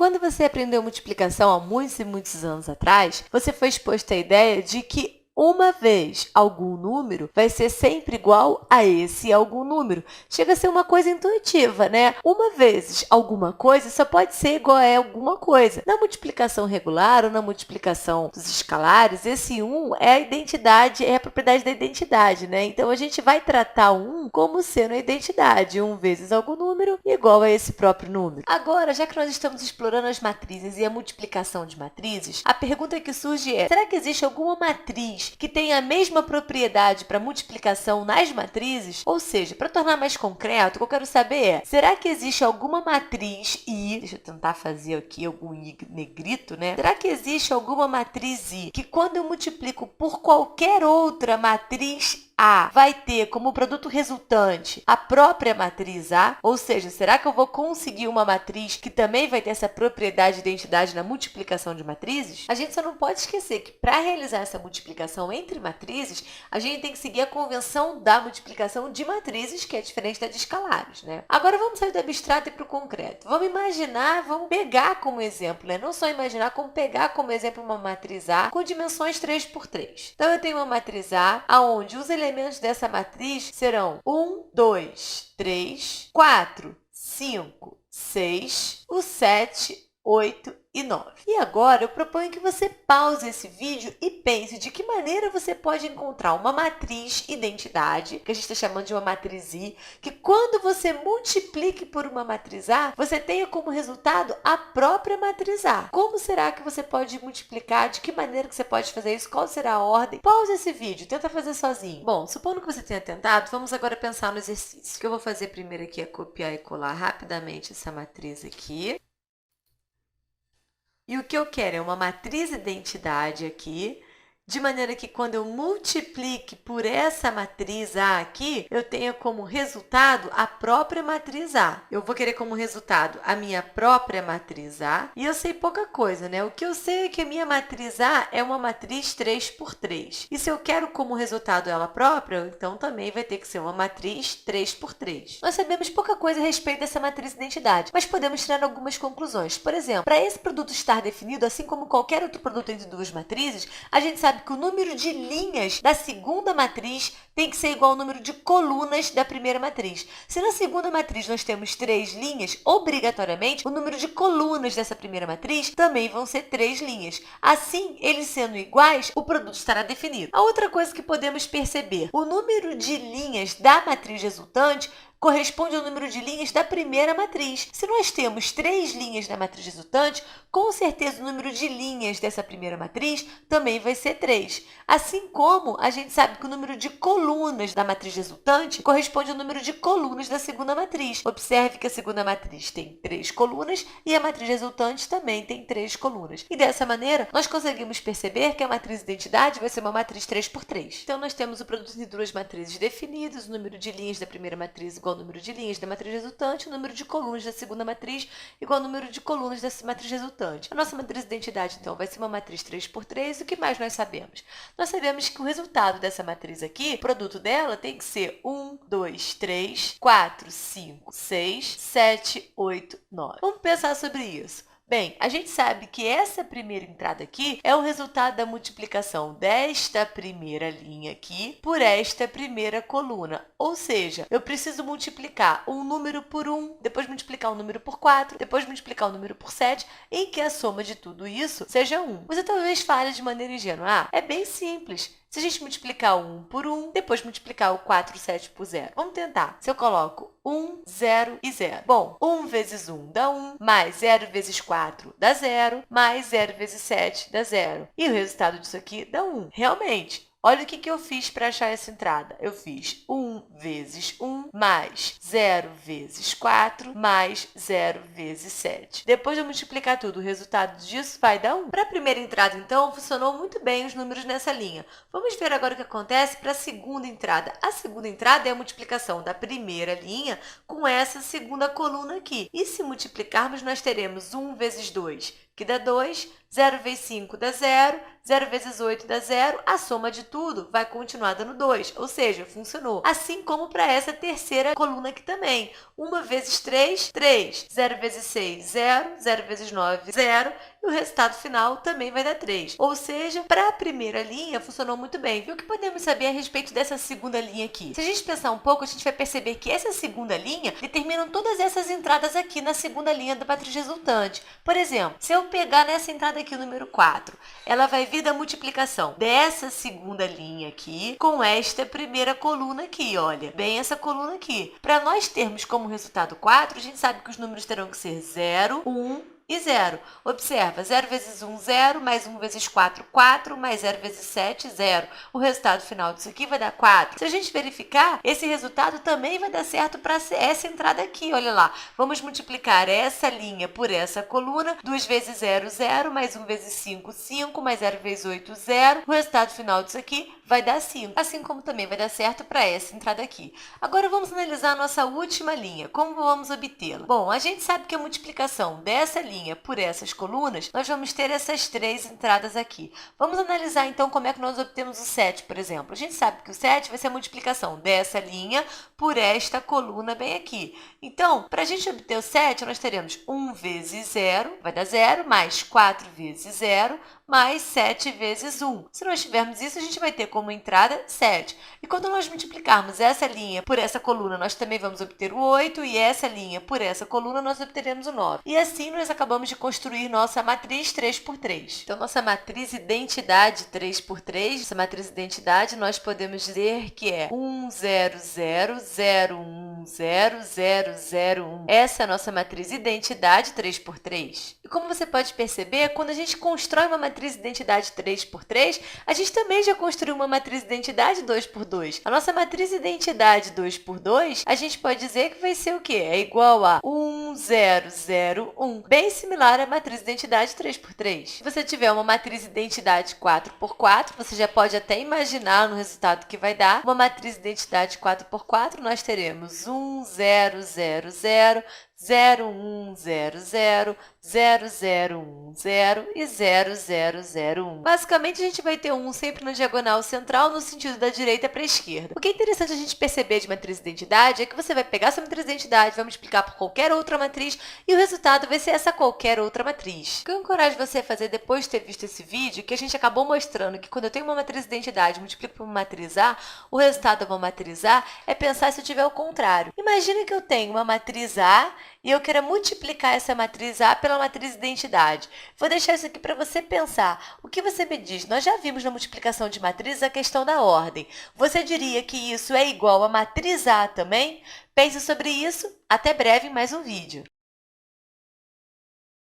Quando você aprendeu multiplicação há muitos e muitos anos atrás, você foi exposto à ideia de que uma vez algum número vai ser sempre igual a esse algum número. Chega a ser uma coisa intuitiva, né? Uma vezes alguma coisa só pode ser igual a alguma coisa. Na multiplicação regular ou na multiplicação dos escalares, esse 1 é a identidade, é a propriedade da identidade, né? Então, a gente vai tratar o 1 como sendo a identidade. 1 vezes algum número igual a esse próprio número. Agora, já que nós estamos explorando as matrizes e a multiplicação de matrizes, a pergunta que surge é: será que existe alguma matriz que tem a mesma propriedade para multiplicação nas matrizes? Ou seja, para tornar mais concreto, o que eu quero saber é: será que existe alguma matriz I? Deixa eu tentar fazer aqui algum I negrito, né? Será que existe alguma matriz I que, quando eu multiplico por qualquer outra matriz A, vai ter como produto resultante a própria matriz A? Ou seja, será que eu vou conseguir uma matriz que também vai ter essa propriedade de identidade na multiplicação de matrizes? A gente só não pode esquecer que, para realizar essa multiplicação entre matrizes, a gente tem que seguir a convenção da multiplicação de matrizes, que é diferente da de escalares, né? Agora, vamos sair do abstrato e para o concreto. Vamos imaginar, vamos pegar como exemplo, né? Não só imaginar, como pegar como exemplo uma matriz A com dimensões 3 por 3. Então, eu tenho uma matriz A, onde os elementos dessa matriz serão 1, 2, 3, 4, 5, 6, o 7, 8 e 9. E agora eu proponho que você pause esse vídeo e pense de que maneira você pode encontrar uma matriz identidade, que a gente está chamando de uma matriz I, que quando você multiplique por uma matriz A, você tenha como resultado a própria matriz A. Como será que você pode multiplicar? De que maneira que você pode fazer isso? Qual será a ordem? Pause esse vídeo, tenta fazer sozinho. Bom, supondo que você tenha tentado, vamos agora pensar no exercício. O que eu vou fazer primeiro aqui é copiar e colar rapidamente essa matriz aqui. E o que eu quero é uma matriz identidade aqui, de maneira que quando eu multiplique por essa matriz A aqui, eu tenha como resultado a própria matriz A. Eu vou querer como resultado a minha própria matriz A, e eu sei pouca coisa, né? O que eu sei é que a minha matriz A é uma matriz 3 por 3. E se eu quero como resultado ela própria, então também vai ter que ser uma matriz 3 por 3. Nós sabemos pouca coisa a respeito dessa matriz identidade, mas podemos tirar algumas conclusões. Por exemplo, para esse produto estar definido, assim como qualquer outro produto entre duas matrizes, a gente sabe que o número de linhas da segunda matriz tem que ser igual ao número de colunas da primeira matriz. Se na segunda matriz nós temos 3 linhas, obrigatoriamente, o número de colunas dessa primeira matriz também vão ser 3 linhas. Assim, eles sendo iguais, o produto estará definido. A outra coisa que podemos perceber: o número de linhas da matriz resultante corresponde ao número de linhas da primeira matriz. Se nós temos 3 linhas na matriz resultante, com certeza o número de linhas dessa primeira matriz também vai ser 3. Assim como a gente sabe que o número de colunas da matriz resultante corresponde ao número de colunas da segunda matriz. Observe que a segunda matriz tem 3 colunas e a matriz resultante também tem 3 colunas. E dessa maneira, nós conseguimos perceber que a matriz identidade vai ser uma matriz 3 por 3. Então, nós temos o produto de duas matrizes definidas, o número de linhas da primeira matriz igual ao número de linhas da matriz resultante, o número de colunas da segunda matriz igual ao número de colunas dessa matriz resultante. A nossa matriz de identidade, então, vai ser uma matriz 3 por 3. O que mais nós sabemos? Nós sabemos que o resultado dessa matriz aqui, o produto dela, tem que ser 1, 2, 3, 4, 5, 6, 7, 8, 9. Vamos pensar sobre isso. Bem, a gente sabe que essa primeira entrada aqui é o resultado da multiplicação desta primeira linha aqui por esta primeira coluna. Ou seja, eu preciso multiplicar um número por 1, depois multiplicar um número por 4, depois multiplicar um número por 7, em que a soma de tudo isso seja 1. Você talvez fale de maneira ingênua: ah, é bem simples. Se a gente multiplicar o 1 por 1, depois multiplicar o 4, 7 por 0. Vamos tentar. Se eu coloco 1, 0 e 0. Bom, 1 vezes 1 dá 1, mais 0 vezes 4 dá 0, mais 0 vezes 7 dá 0. E o resultado disso aqui dá 1. Realmente, olha o que eu fiz para achar essa entrada. Eu fiz 1 vezes 1 mais 0 vezes 4 mais 0 vezes 7. Depois de eu multiplicar tudo, o resultado disso vai dar 1. Para a primeira entrada, então, funcionou muito bem os números nessa linha. Vamos ver agora o que acontece para a segunda entrada. A segunda entrada é a multiplicação da primeira linha com essa segunda coluna aqui. E se multiplicarmos, nós teremos 1 vezes 2, que dá 2, 0 vezes 5 dá 0, 0 vezes 8 dá 0, a soma de tudo vai continuar dando 2, ou seja, funcionou. Assim como para essa terceira coluna aqui também. 1 vezes 3, 3. 0 vezes 6, 0. 0 vezes 9, 0. E o resultado final também vai dar 3. Ou seja, para a primeira linha, funcionou muito bem. E o que podemos saber a respeito dessa segunda linha aqui? Se a gente pensar um pouco, a gente vai perceber que essa segunda linha determina todas essas entradas aqui na segunda linha da matriz resultante. Por exemplo, se eu pegar nessa entrada aqui, o número 4, ela vai vir da multiplicação dessa segunda linha aqui com esta primeira coluna aqui, olha, bem essa coluna aqui. Para nós termos como resultado 4, a gente sabe que os números terão que ser 0, 1 e 0. Observa, 0 vezes 1, 0, mais 1 vezes 4, 4, mais 0 vezes 7, 0. O resultado final disso aqui vai dar 4. Se a gente verificar, esse resultado também vai dar certo para essa entrada aqui, olha lá. Vamos multiplicar essa linha por essa coluna, 2 vezes 0, 0, mais 1 vezes 5, 5, mais 0 vezes 8, 0. O resultado final disso aqui vai dar 5, assim como também vai dar certo para essa entrada aqui. Agora vamos analisar a nossa última linha, como vamos obtê-la? Bom, a gente sabe que a multiplicação dessa linha por essas colunas, nós vamos ter essas três entradas aqui. Vamos analisar então como é que nós obtemos o 7, por exemplo. A gente sabe que o 7 vai ser a multiplicação dessa linha por esta coluna bem aqui. Então, para a gente obter o 7, nós teremos 1 vezes 0, vai dar 0, mais 4 vezes 0, mais 7 vezes 1. Se nós tivermos isso, a gente vai ter como entrada 7. E quando nós multiplicarmos essa linha por essa coluna, nós também vamos obter o 8, e essa linha por essa coluna, nós obteremos o 9. E assim, nós acabamos de construir nossa matriz 3×3. Então, nossa matriz identidade 3×3, essa matriz identidade, nós podemos dizer que é 1, 0, 0, 0, 1, 0, 0, 0, 1. Essa é a nossa matriz identidade 3×3. E como você pode perceber, quando a gente constrói uma matriz identidade 3×3, a gente também já construiu uma matriz identidade 2×2. A nossa matriz identidade 2×2, a gente pode dizer que vai ser o quê? É igual a 1, 0, 0, 1. Bem similar à matriz identidade 3×3. Se você tiver uma matriz identidade 4×4, você já pode até imaginar no resultado que vai dar. Uma matriz identidade 4×4, nós teremos 1, 0, 0, 0, 0, 1, 0, 0, 0, 0, 1, 0 e 0, 0, 0, 1. Basicamente, a gente vai ter 1 sempre na diagonal central, no sentido da direita para a esquerda. O que é interessante a gente perceber de matriz de identidade é que você vai pegar essa matriz de identidade, vai multiplicar por qualquer outra matriz e o resultado vai ser essa qualquer outra matriz. O que eu encorajo você a fazer depois de ter visto esse vídeo, que a gente acabou mostrando que quando eu tenho uma matriz de identidade e multiplico por uma matriz A, o resultado da uma matriz A é pensar se eu tiver o contrário. Imagina que eu tenho uma matriz A e eu quero multiplicar essa matriz A pela matriz identidade. Vou deixar isso aqui para você pensar. O que você me diz? Nós já vimos na multiplicação de matrizes a questão da ordem. Você diria que isso é igual a matriz A também? Pense sobre isso. Até breve em mais um vídeo.